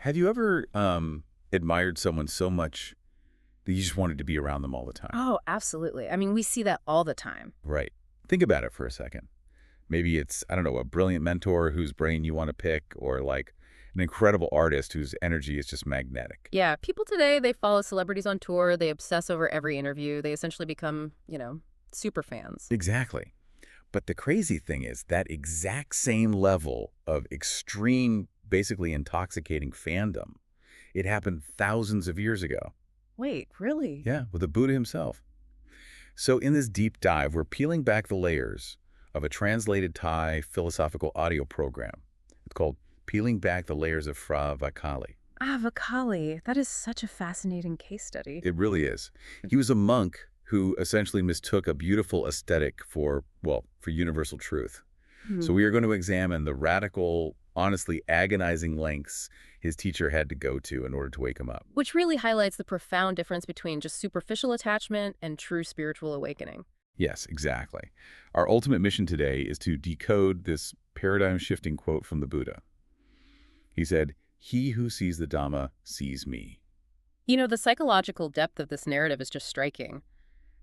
Have you ever admired someone so much that you just wanted to be around them all the time? Oh, absolutely. I mean, we see that all the time. Right. Think about it for a second. Maybe it's, I don't know, a brilliant mentor whose brain you want to pick, or like an incredible artist whose energy is just magnetic. Yeah, people today, they follow celebrities on tour. They obsess over every interview. They essentially become, super fans. Exactly. But the crazy thing is that exact same level of extreme, basically intoxicating fandom, it happened thousands of years ago. Wait, really? Yeah, with the Buddha himself. So in this deep dive, we're peeling back the layers of a translated Thai philosophical audio program. It's called Peeling Back the Layers of Fra Vakkali. Ah, Vakkali. That is such a fascinating case study. It really is. He was a monk who essentially mistook a beautiful aesthetic for, well, for universal truth. So we are going to examine the radical, honestly agonizing lengths his teacher had to go to in order to wake him up. Which really highlights the profound difference between just superficial attachment and true spiritual awakening. Yes, exactly. Our ultimate mission today is to decode this paradigm-shifting quote from the Buddha. He said, "He who sees the Dhamma sees me." The psychological depth of this narrative is just striking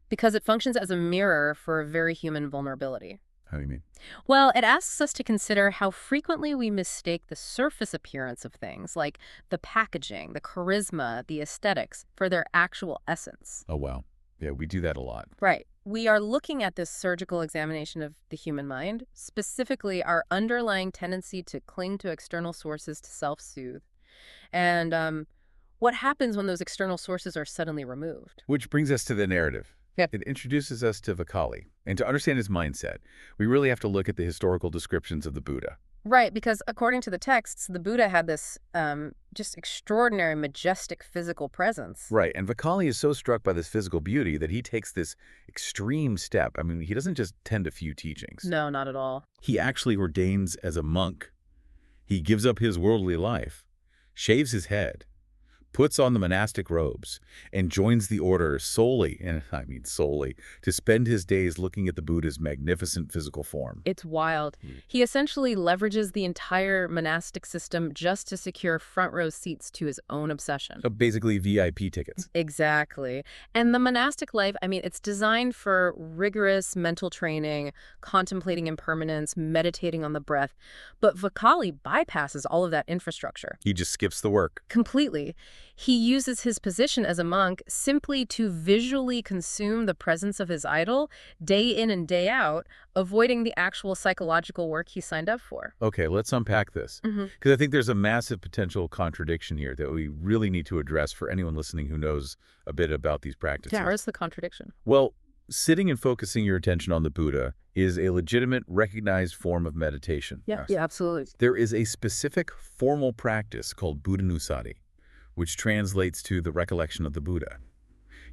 because it functions as a mirror for a very human vulnerability. How do you mean? Well, it asks us to consider how frequently we mistake the surface appearance of things, like the packaging, the charisma, the aesthetics, for their actual essence. Oh, wow. Yeah, we do that a lot. Right. We are looking at this surgical examination of the human mind, specifically our underlying tendency to cling to external sources to self-soothe. And what happens when those external sources are suddenly removed? Which brings us to the narrative. Yep. It introduces us to Vakkali. And to understand his mindset, we really have to look at the historical descriptions of the Buddha. Right, because according to the texts, the Buddha had this just extraordinary, majestic physical presence. Right, and Vakkali is so struck by this physical beauty that he takes this extreme step. I mean, he doesn't just tend a few teachings. No, not at all. He actually ordains as a monk. He gives up his worldly life, shaves his head, puts on the monastic robes, and joins the order solely, and I mean solely, to spend his days looking at the Buddha's magnificent physical form. It's wild. He essentially leverages the entire monastic system just to secure front row seats to his own obsession. So basically VIP tickets. Exactly. And the monastic life, I mean, it's designed for rigorous mental training, contemplating impermanence, meditating on the breath. But Vakkali bypasses all of that infrastructure. He just skips the work. Completely. He uses his position as a monk simply to visually consume the presence of his idol day in and day out, avoiding the actual psychological work he signed up for. Okay, let's unpack this. Because I think there's a massive potential contradiction here that we really need to address for anyone listening who knows a bit about these practices. Yeah, where's the contradiction? Well, sitting and focusing your attention on the Buddha is a legitimate, recognized form of meditation. Yeah, absolutely. There is a specific formal practice called Buddhanusati, which translates to the recollection of the Buddha.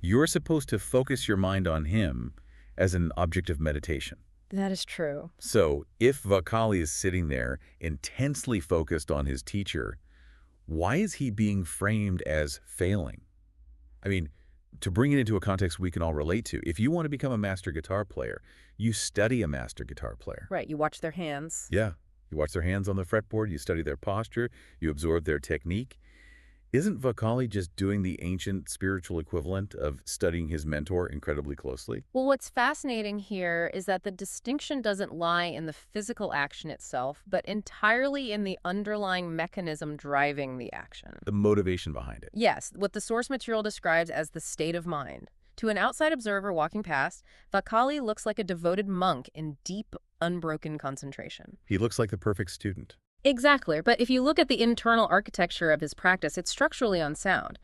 You're supposed to focus your mind on him as an object of meditation. That is true. So if Vakkali is sitting there intensely focused on his teacher, why is he being framed as failing? I mean, to bring it into a context we can all relate to, if you want to become a master guitar player, you study a master guitar player. Right, you watch their hands. Yeah. You watch their hands on the fretboard, you study their posture, you absorb their technique. Isn't Vakkali just doing the ancient spiritual equivalent of studying his mentor incredibly closely? Well, what's fascinating here is that the distinction doesn't lie in the physical action itself, but entirely in the underlying mechanism driving the action. The motivation behind it. Yes, what the source material describes as the state of mind. To an outside observer walking past, Vakkali looks like a devoted monk in deep, unbroken concentration. He looks like the perfect student. Exactly, but if you look at the internal architecture of his practice, it's structurally unsound.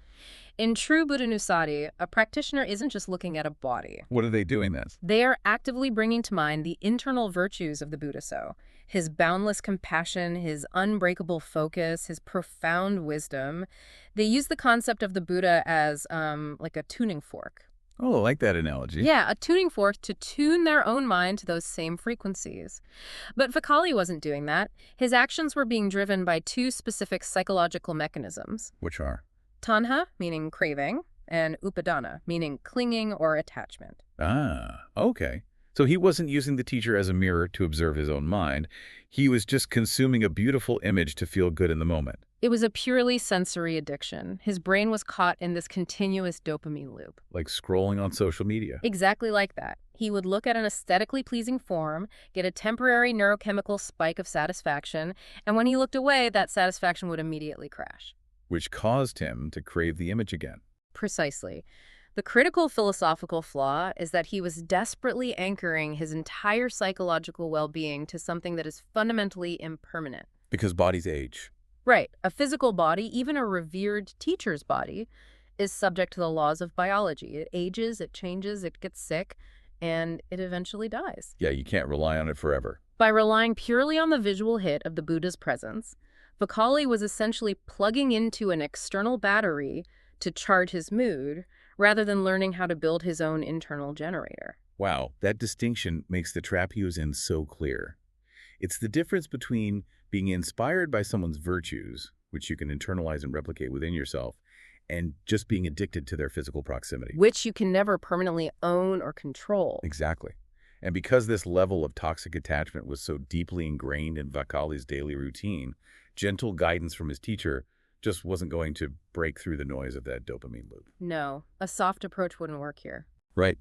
In true Buddhanusati, a practitioner isn't just looking at a body. What are they doing then? They are actively bringing to mind the internal virtues of the Buddha, his boundless compassion, his unbreakable focus, his profound wisdom. They use the concept of the Buddha as like a tuning fork. Oh, I like that analogy. Yeah, a tuning fork to tune their own mind to those same frequencies. But Vakkali wasn't doing that. His actions were being driven by two specific psychological mechanisms. Which are? Tanha, meaning craving, and upadana, meaning clinging or attachment. Ah, okay. So he wasn't using the teacher as a mirror to observe his own mind. He was just consuming a beautiful image to feel good in the moment. It was a purely sensory addiction. His brain was caught in this continuous dopamine loop. Like scrolling on social media. Exactly like that. He would look at an aesthetically pleasing form, get a temporary neurochemical spike of satisfaction, and when he looked away, that satisfaction would immediately crash. Which caused him to crave the image again. Precisely. The critical philosophical flaw is that he was desperately anchoring his entire psychological well-being to something that is fundamentally impermanent. Because bodies age. Right. A physical body, even a revered teacher's body, is subject to the laws of biology. It ages, it changes, it gets sick, and it eventually dies. Yeah, you can't rely on it forever. By relying purely on the visual hit of the Buddha's presence, Vakkali was essentially plugging into an external battery to charge his mood, rather than learning how to build his own internal generator. Wow, that distinction makes the trap he was in so clear. It's the difference between being inspired by someone's virtues, which you can internalize and replicate within yourself, and just being addicted to their physical proximity. Which you can never permanently own or control. Exactly. And because this level of toxic attachment was so deeply ingrained in Vakkali's daily routine, gentle guidance from his teacher just wasn't going to break through the noise of that dopamine loop. No, a soft approach wouldn't work here. Right.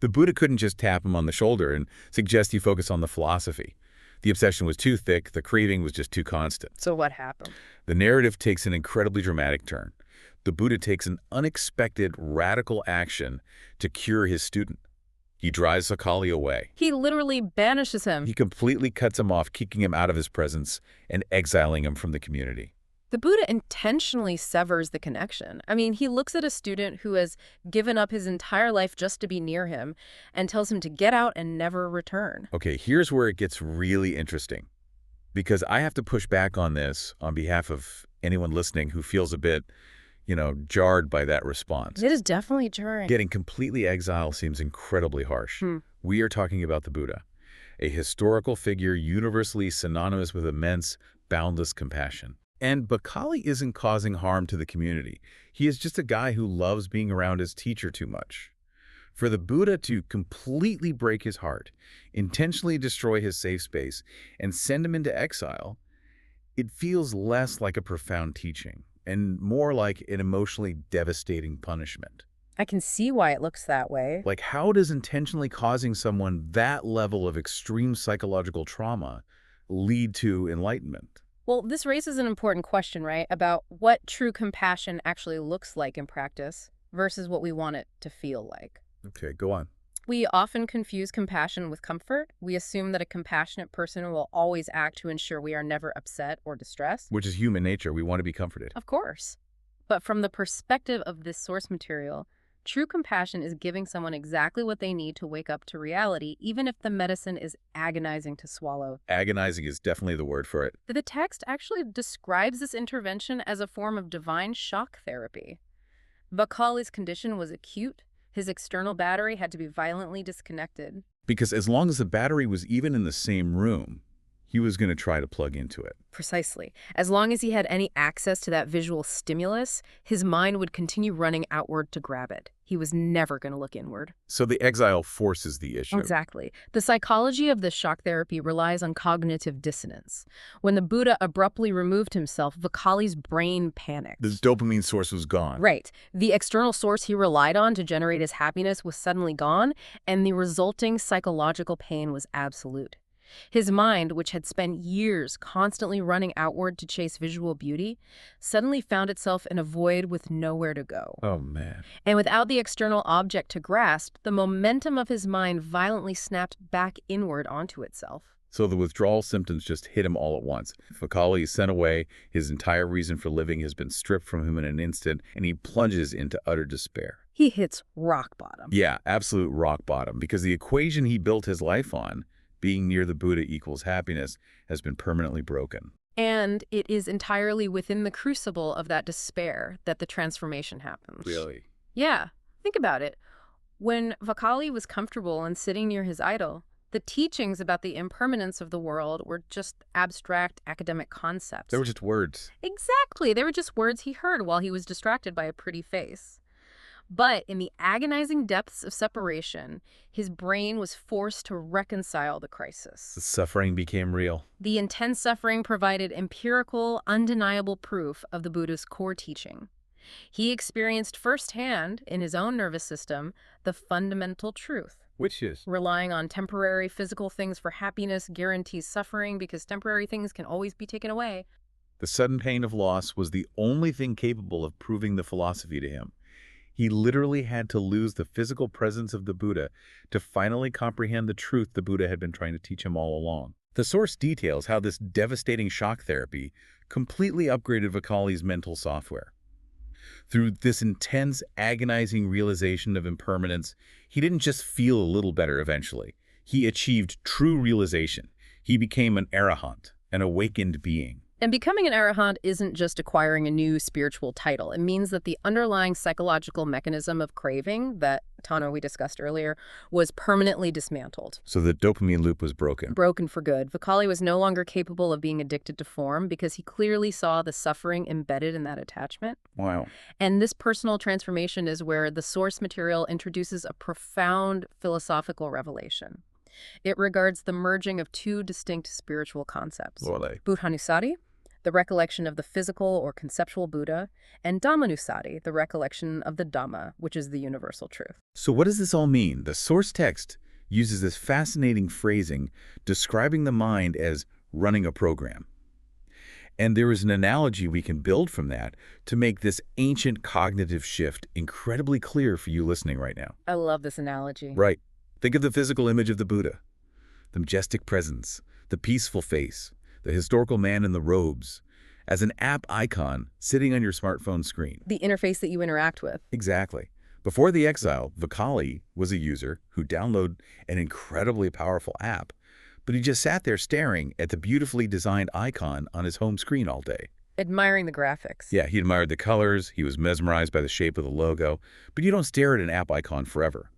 The Buddha couldn't just tap him on the shoulder and suggest he focus on the philosophy. The obsession was too thick, the craving was just too constant. So what happened? The narrative takes an incredibly dramatic turn. The Buddha takes an unexpected, radical action to cure his student. He drives Vakkali away. He literally banishes him. He completely cuts him off, kicking him out of his presence and exiling him from the community. The Buddha intentionally severs the connection. I mean, he looks at a student who has given up his entire life just to be near him and tells him to get out and never return. Okay, here's where it gets really interesting. Because I have to push back on this on behalf of anyone listening who feels a bit, jarred by that response. It is definitely jarring. Getting completely exiled seems incredibly harsh. We are talking about the Buddha, a historical figure universally synonymous with immense, boundless compassion. And Vakkali isn't causing harm to the community. He is just a guy who loves being around his teacher too much. For the Buddha to completely break his heart, intentionally destroy his safe space, and send him into exile, it feels less like a profound teaching and more like an emotionally devastating punishment. I can see why it looks that way. Like, how does intentionally causing someone that level of extreme psychological trauma lead to enlightenment? Well, this raises an important question, right, about what true compassion actually looks like in practice versus what we want it to feel like. Okay, go on. We often confuse compassion with comfort. We assume that a compassionate person will always act to ensure we are never upset or distressed. Which is human nature. We want to be comforted. Of course. But from the perspective of this source material, true compassion is giving someone exactly what they need to wake up to reality, even if the medicine is agonizing to swallow. Agonizing is definitely the word for it. The text actually describes this intervention as a form of divine shock therapy. Vakkali's condition was acute. His external battery had to be violently disconnected. Because as long as the battery was even in the same room, he was going to try to plug into it. Precisely. As long as he had any access to that visual stimulus, his mind would continue running outward to grab it. He was never going to look inward. So the exile forces the issue. Exactly. The psychology of this shock therapy relies on cognitive dissonance. When the Buddha abruptly removed himself, Vakkali's brain panicked. The dopamine source was gone. Right. The external source he relied on to generate his happiness was suddenly gone, and the resulting psychological pain was absolute. His mind, which had spent years constantly running outward to chase visual beauty, suddenly found itself in a void with nowhere to go. Oh, man. And without the external object to grasp, the momentum of his mind violently snapped back inward onto itself. So the withdrawal symptoms just hit him all at once. Vakkali is sent away, his entire reason for living has been stripped from him in an instant, and he plunges into utter despair. He hits rock bottom. Yeah, absolute rock bottom, because the equation he built his life on, being near the Buddha equals happiness, has been permanently broken. And it is entirely within the crucible of that despair that the transformation happens. Really? Yeah. Think about it. When Vakkali was comfortable and sitting near his idol, the teachings about the impermanence of the world were just abstract academic concepts. They were just words. Exactly. They were just words he heard while he was distracted by a pretty face. But in the agonizing depths of separation, his brain was forced to reconcile the crisis. The suffering became real. The intense suffering provided empirical, undeniable proof of the Buddha's core teaching. He experienced firsthand, in his own nervous system, the fundamental truth. Which is? Relying on temporary physical things for happiness guarantees suffering because temporary things can always be taken away. The sudden pain of loss was the only thing capable of proving the philosophy to him. He literally had to lose the physical presence of the Buddha to finally comprehend the truth the Buddha had been trying to teach him all along. The source details how this devastating shock therapy completely upgraded Vakkali's mental software. Through this intense, agonizing realization of impermanence, he didn't just feel a little better eventually. He achieved true realization. He became an arahant, an awakened being. And becoming an arahant isn't just acquiring a new spiritual title. It means that the underlying psychological mechanism of craving that, Tano, we discussed earlier, was permanently dismantled. So the dopamine loop was broken. Broken for good. Vakkali was no longer capable of being addicted to form because he clearly saw the suffering embedded in that attachment. Wow. And this personal transformation is where the source material introduces a profound philosophical revelation. It regards the merging of two distinct spiritual concepts. What are they? Buddhanussati, the recollection of the physical or conceptual Buddha, and Dhammanussati, the recollection of the Dhamma, which is the universal truth. So what does this all mean? The source text uses this fascinating phrasing describing the mind as running a program. And there is an analogy we can build from that to make this ancient cognitive shift incredibly clear for you listening right now. I love this analogy. Right. Think of the physical image of the Buddha, the majestic presence, the peaceful face, the historical man in the robes, as an app icon sitting on your smartphone screen. The interface that you interact with. Exactly. Before the exile, Vakkali was a user who downloaded an incredibly powerful app, but he just sat there staring at the beautifully designed icon on his home screen all day. Admiring the graphics. Yeah, he admired the colors, he was mesmerized by the shape of the logo, but you don't stare at an app icon forever.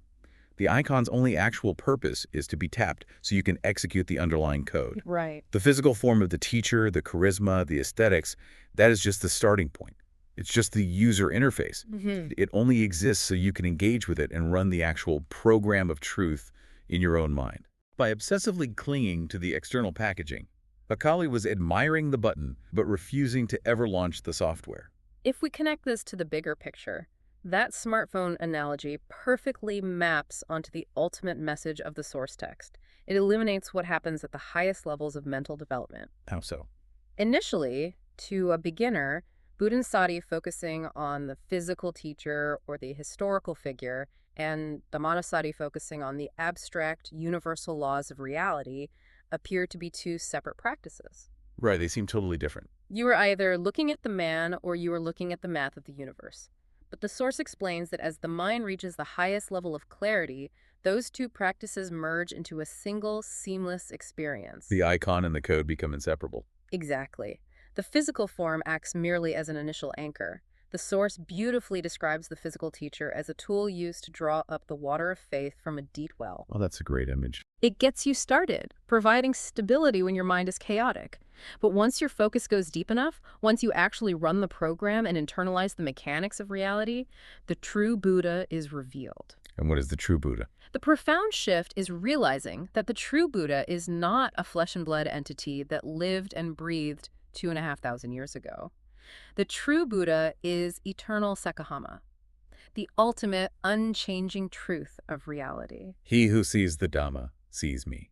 The icon's only actual purpose is to be tapped so you can execute the underlying code. Right. The physical form of the teacher, the charisma, the aesthetics, that is just the starting point. It's just the user interface. It only exists so you can engage with it and run the actual program of truth in your own mind. By obsessively clinging to the external packaging, Vakkali was admiring the button but refusing to ever launch the software. If we connect this to the bigger picture, that smartphone analogy perfectly maps onto the ultimate message of the source text. It illuminates what happens at the highest levels of mental development. How so? Initially, to a beginner, Buddhanussati focusing on the physical teacher or the historical figure, and Dhammanussati focusing on the abstract, universal laws of reality, appear to be two separate practices. Right, they seem totally different. You are either looking at the man or you are looking at the math of the universe. But the source explains that as the mind reaches the highest level of clarity, those two practices merge into a single, seamless experience. The icon and the code become inseparable. Exactly. The physical form acts merely as an initial anchor. The source beautifully describes the physical teacher as a tool used to draw up the water of faith from a deep well. Oh, that's a great image. It gets you started, providing stability when your mind is chaotic. But once your focus goes deep enough, once you actually run the program and internalize the mechanics of reality, the true Buddha is revealed. And what is the true Buddha? The profound shift is realizing that the true Buddha is not a flesh and blood entity that lived and breathed 2,500 years ago. The true Buddha is eternal Sekahama, the ultimate unchanging truth of reality. He who sees the Dhamma sees me.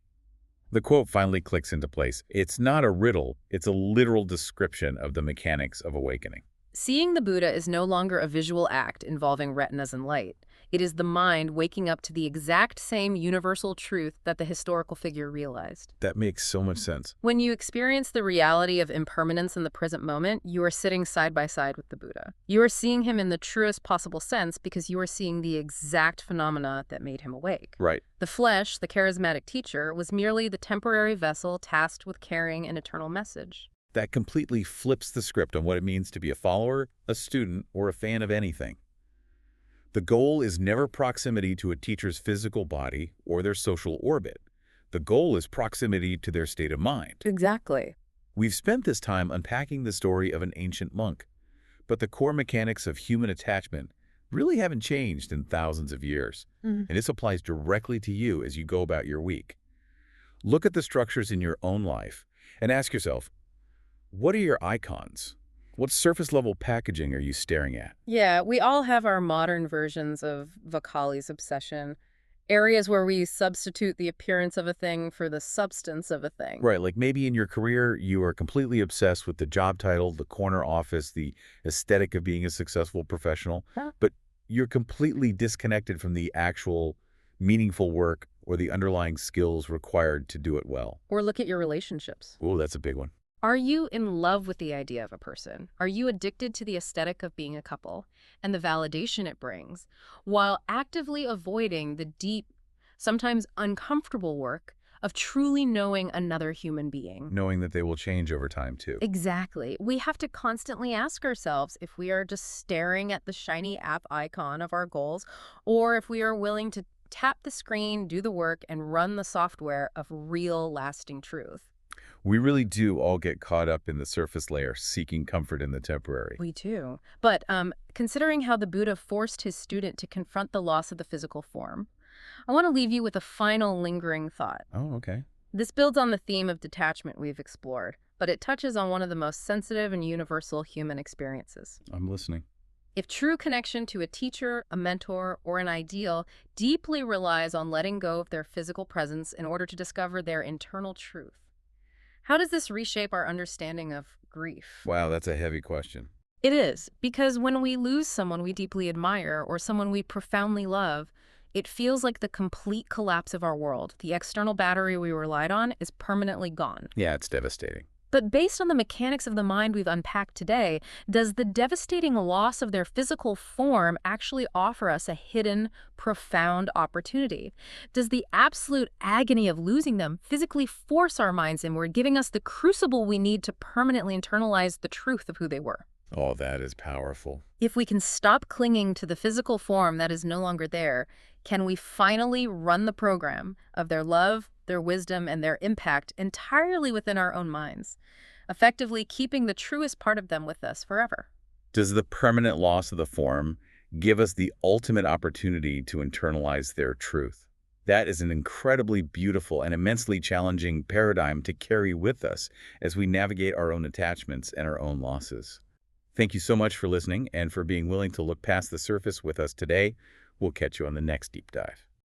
The quote finally clicks into place. It's not a riddle, it's a literal description of the mechanics of awakening. Seeing the Buddha is no longer a visual act involving retinas and light. It is the mind waking up to the exact same universal truth that the historical figure realized. That makes so much sense. When you experience the reality of impermanence in the present moment, you are sitting side by side with the Buddha. You are seeing him in the truest possible sense because you are seeing the exact phenomena that made him awake. Right. The flesh, the charismatic teacher, was merely the temporary vessel tasked with carrying an eternal message. That completely flips the script on what it means to be a follower, a student, or a fan of anything. The goal is never proximity to a teacher's physical body or their social orbit. The goal is proximity to their state of mind. Exactly. We've spent this time unpacking the story of an ancient monk, but the core mechanics of human attachment, really haven't changed in thousands of years. Mhm. And this applies directly to you as you go about your week. Look at the structures in your own life and ask yourself, what are your icons? What surface-level packaging are you staring at? Yeah, we all have our modern versions of Vakkali's obsession. Areas where we substitute the appearance of a thing for the substance of a thing. Right, like maybe in your career, you are completely obsessed with the job title, the corner office, the aesthetic of being a successful professional, Huh. but you're completely disconnected from the actual meaningful work or the underlying skills required to do it well. Or look at your relationships. Oh, that's a big one. Are you in love with the idea of a person? Are you addicted to the aesthetic of being a couple and the validation it brings, while actively avoiding the deep, sometimes uncomfortable work of truly knowing another human being? Knowing that they will change over time, too. Exactly. We have to constantly ask ourselves if we are just staring at the shiny app icon of our goals, or if we are willing to tap the screen, do the work, and run the software of real lasting truth. We really do all get caught up in the surface layer, seeking comfort in the temporary. We do. But considering how the Buddha forced his student to confront the loss of the physical form, I want to leave you with a final lingering thought. Oh, okay. This builds on the theme of detachment we've explored, but it touches on one of the most sensitive and universal human experiences. I'm listening. If true connection to a teacher, a mentor, or an ideal deeply relies on letting go of their physical presence in order to discover their internal truth, how does this reshape our understanding of grief? Wow, that's a heavy question. It is, because when we lose someone we deeply admire or someone we profoundly love, it feels like the complete collapse of our world. The external battery we relied on is permanently gone. Yeah, it's devastating. But based on the mechanics of the mind we've unpacked today, does the devastating loss of their physical form actually offer us a hidden, profound opportunity? Does the absolute agony of losing them physically force our minds inward, giving us the crucible we need to permanently internalize the truth of who they were? Oh, that is powerful. If we can stop clinging to the physical form that is no longer there, can we finally run the program of their love, their wisdom, and their impact entirely within our own minds, effectively keeping the truest part of them with us forever? Does the permanent loss of the form give us the ultimate opportunity to internalize their truth? That is an incredibly beautiful and immensely challenging paradigm to carry with us as we navigate our own attachments and our own losses. Thank you so much for listening and for being willing to look past the surface with us today. We'll catch you on the next deep dive.